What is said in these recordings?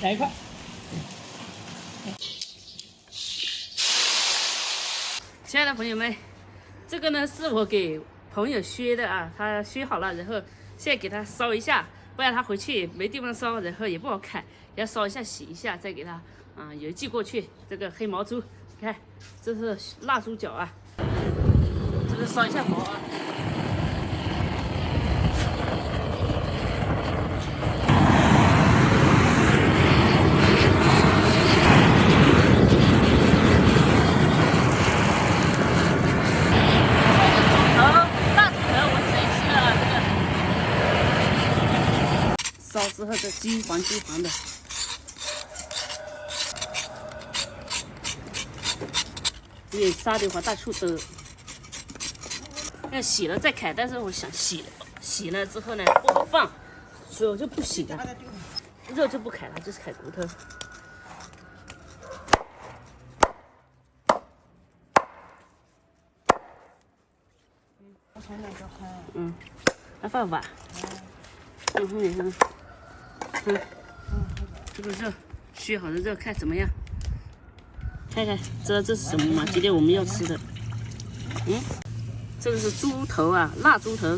来一块。亲爱的朋友们，这个呢是我给朋友削的啊，他削好了，然后现在给他烧一下，不然他回去没地方烧，然后也不好看，要烧一下洗一下，再给他邮寄过去。这个黑毛猪，你看这是腊猪脚啊，这个烧一下毛啊。烧之后的金黄金黄的，也撒点黄大醋的。要洗了再开，但是我想洗了之后呢不好放，所以我就不洗了。肉就不开了，就是开骨头。那放吧。这个肉削好的肉看怎么样？看看这是什么嘛？今天我们要吃的，这个是猪头啊，腊猪头，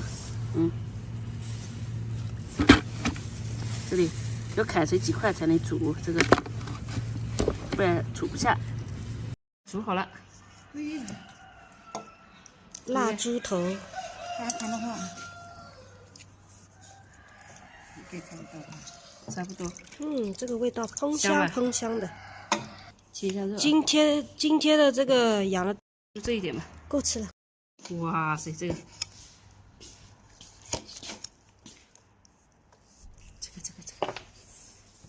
这里要砍成几块才能煮这个，不然煮不下。煮好了，腊猪头，看的话，差不多。这个味道喷香吧喷香的。切一下肉，今天的这个养了就这一点吧。够吃了。哇塞，这个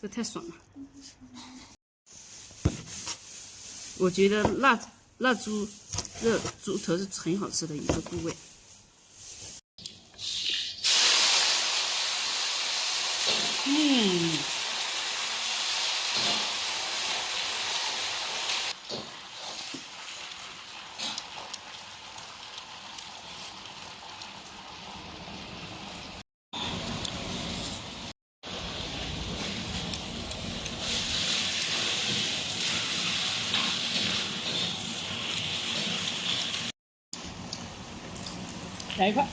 这太爽了！我觉得腊猪肉猪头是很好吃的一个部位。来一块。